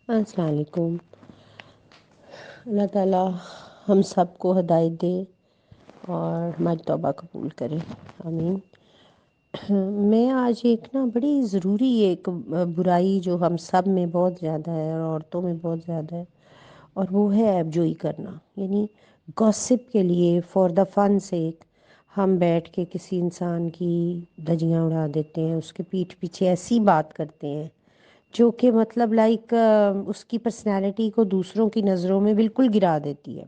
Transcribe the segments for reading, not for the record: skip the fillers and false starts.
السلام علیکم۔ اللہ تعالیٰ ہم سب کو ہدایت دے اور ہماری توبہ قبول کرے، آمین۔ میں آج ایک بڑی ضروری ایک برائی جو ہم سب میں بہت زیادہ ہے اور عورتوں میں بہت زیادہ ہے، اور وہ ہے عیب جوئی کرنا، یعنی گوسپ کے لیے فار دا فن سیک ہم بیٹھ کے کسی انسان کی دھجیاں اڑا دیتے ہیں، اس کے پیٹھ پیچھے ایسی بات کرتے ہیں جو کہ مطلب اس کی پرسنالٹی کو دوسروں کی نظروں میں بالکل گرا دیتی ہے۔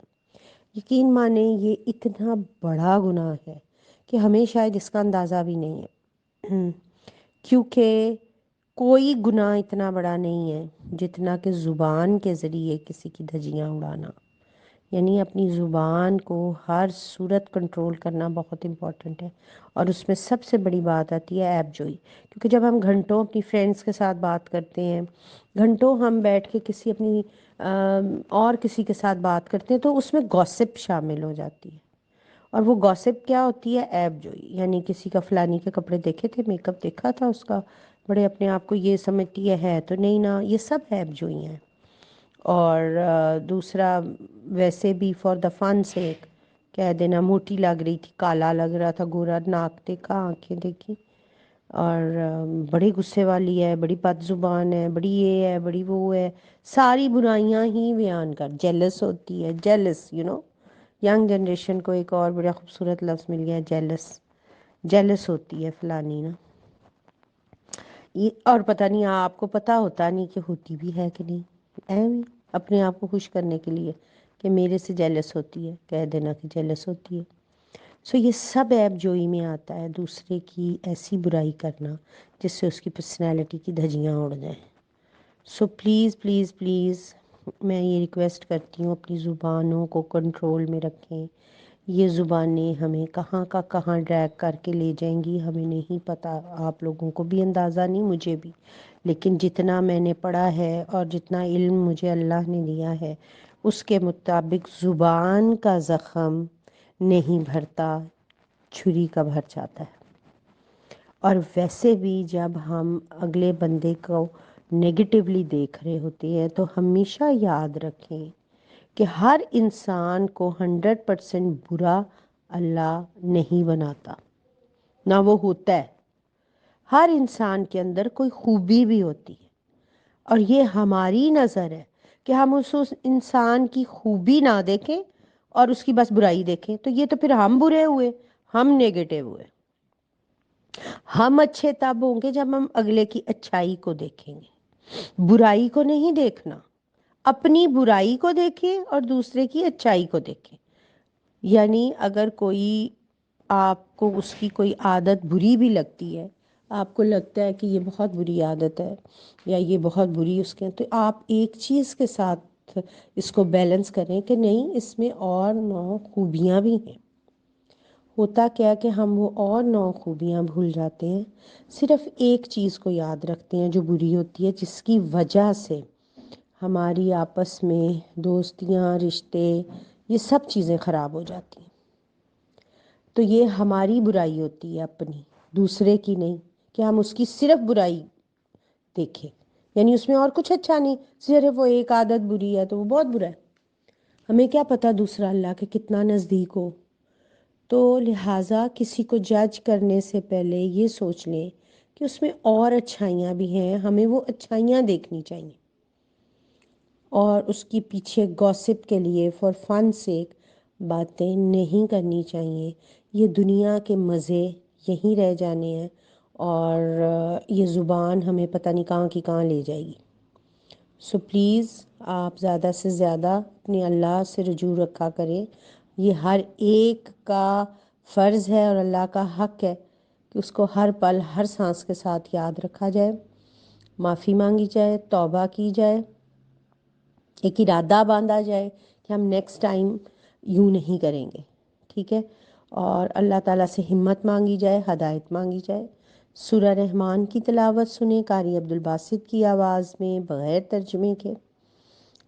یقین مانیں یہ اتنا بڑا گناہ ہے کہ ہمیں شاید اس کا اندازہ بھی نہیں ہے، کیونکہ کوئی گناہ اتنا بڑا نہیں ہے جتنا کہ زبان کے ذریعے کسی کی دھجیاں اڑانا، یعنی اپنی زبان کو ہر صورت کنٹرول کرنا بہت امپورٹنٹ ہے۔ اور اس میں سب سے بڑی بات آتی ہے عیب جوئی، کیونکہ جب ہم گھنٹوں اپنی فرینڈس کے ساتھ بات کرتے ہیں، گھنٹوں ہم بیٹھ کے کسی اپنی اور کسی کے ساتھ بات کرتے ہیں، تو اس میں گوسپ شامل ہو جاتی ہے۔ اور وہ گوسپ کیا ہوتی ہے؟ عیب جوئی، یعنی کسی کا فلانی کے کپڑے دیکھے تھے، میک اپ دیکھا تھا اس کا، بڑے اپنے آپ کو یہ سمجھتی ہے تو نہیں نا، یہ سب عیب جوئی ہیں۔ اور دوسرا ویسے بھی فار دا فن سیک کہہ دینا موٹی لگ رہی تھی، کالا لگ رہا تھا، گورا ناک دیکھا، آنکھیں دیکھی، اور بڑی غصے والی ہے، بڑی بد زبان ہے، بڑی یہ ہے، بڑی وہ ہے، ساری برائیاں ہی بیان کر، جیلس ہوتی ہے، جیلس ینگ جنریشن کو ایک اور بڑا خوبصورت لفظ مل گیا ہے، جیلس، جیلس ہوتی ہے فلانی نا، یہ اور پتہ نہیں آپ کو پتہ ہوتا نہیں کہ ہوتی بھی ہے کہ نہیں، ایویں اپنے آپ کو خوش کرنے کے لیے کہ میرے سے جیلس ہوتی ہے، کہہ دینا کہ جیلس ہوتی ہے۔ یہ سب عیب جوئی میں آتا ہے، دوسرے کی ایسی برائی کرنا جس سے اس کی پرسنالٹی کی دھجیاں اڑ جائیں۔ پلیز پلیز پلیز میں یہ ریکویسٹ کرتی ہوں، اپنی زبانوں کو کنٹرول میں رکھیں۔ یہ زبانیں ہمیں کہاں کا کہاں ڈریگ کر کے لے جائیں گی ہمیں نہیں پتہ، آپ لوگوں کو بھی اندازہ نہیں، مجھے بھی، لیکن جتنا میں نے پڑھا ہے اور جتنا علم مجھے اللہ نے دیا ہے اس کے مطابق زبان کا زخم نہیں بھرتا، چھری کا بھر جاتا ہے۔ اور ویسے بھی جب ہم اگلے بندے کو نیگیٹیولی دیکھ رہے ہوتے ہیں تو ہمیشہ یاد رکھیں کہ ہر انسان کو 100% برا اللہ نہیں بناتا، نہ وہ ہوتا ہے، ہر انسان کے اندر کوئی خوبی بھی ہوتی ہے، اور یہ ہماری نظر ہے کہ ہم اس انسان کی خوبی نہ دیکھیں اور اس کی بس برائی دیکھیں، تو یہ تو پھر ہم برے ہوئے، ہم نیگیٹو ہوئے۔ ہم اچھے تب ہوں گے جب ہم اگلے کی اچھائی کو دیکھیں گے، برائی کو نہیں دیکھنا، اپنی برائی کو دیکھیں اور دوسرے کی اچھائی کو دیکھیں۔ یعنی اگر کوئی آپ کو اس کی کوئی عادت بری بھی لگتی ہے، آپ کو لگتا ہے کہ یہ بہت بری عادت ہے یا یہ بہت بری اس کے، تو آپ ایک چیز کے ساتھ اس کو بیلنس کریں کہ نہیں، اس میں اور 9 خوبیاں بھی ہیں۔ ہوتا کیا کہ ہم وہ اور 9 خوبیاں بھول جاتے ہیں، صرف ایک چیز کو یاد رکھتے ہیں جو بری ہوتی ہے، جس کی وجہ سے ہماری آپس میں دوستیاں، رشتے، یہ سب چیزیں خراب ہو جاتی ہیں۔ تو یہ ہماری برائی ہوتی ہے اپنی، دوسرے کی نہیں، کہ ہم اس کی صرف برائی دیکھیں، یعنی اس میں اور کچھ اچھا نہیں، صرف وہ ایک عادت بری ہے تو وہ بہت برا ہے۔ ہمیں کیا پتہ دوسرا اللہ کے کتنا نزدیک ہو، تو لہٰذا کسی کو جج کرنے سے پہلے یہ سوچ لیں کہ اس میں اور اچھائیاں بھی ہیں، ہمیں وہ اچھائیاں دیکھنی چاہیے، اور اس کی پیچھے گوسپ کے لیے فار فن سیک باتیں نہیں کرنی چاہیے۔ یہ دنیا کے مزے یہیں رہ جانے ہیں، اور یہ زبان ہمیں پتہ نہیں کہاں کی کہاں لے جائے گی۔ پلیز آپ زیادہ سے زیادہ اپنے اللہ سے رجوع رکھا کریں، یہ ہر ایک کا فرض ہے اور اللہ کا حق ہے کہ اس کو ہر پل ہر سانس کے ساتھ یاد رکھا جائے، معافی مانگی جائے، توبہ کی جائے، ایک ارادہ باندھا جائے کہ ہم نیکسٹ ٹائم یوں نہیں کریں گے، ٹھیک ہے؟ اور اللہ تعالیٰ سے ہمت مانگی جائے، ہدایت مانگی جائے۔ سورہ رحمان کی تلاوت سنیں قاری عبدالباسط کی آواز میں بغیر ترجمے کے،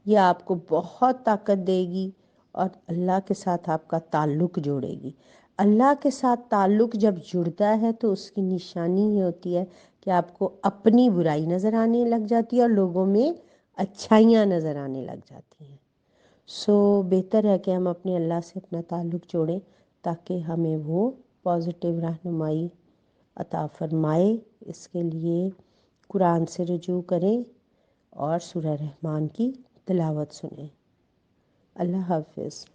یہ آپ کو بہت طاقت دے گی اور اللہ کے ساتھ آپ کا تعلق جوڑے گی۔ اللہ کے ساتھ تعلق جب جڑتا ہے تو اس کی نشانی یہ ہوتی ہے کہ آپ کو اپنی برائی نظر آنے لگ جاتی ہے اور لوگوں میں اچھائیاں نظر آنے لگ جاتی ہیں۔ بہتر ہے کہ ہم اپنے اللہ سے اپنا تعلق جوڑیں تاکہ ہمیں وہ پازیٹیو رہنمائی عطا فرمائے۔ اس کے لیے قرآن سے رجوع کریں اور سورہ رحمان کی تلاوت سنیں۔ اللہ حافظ۔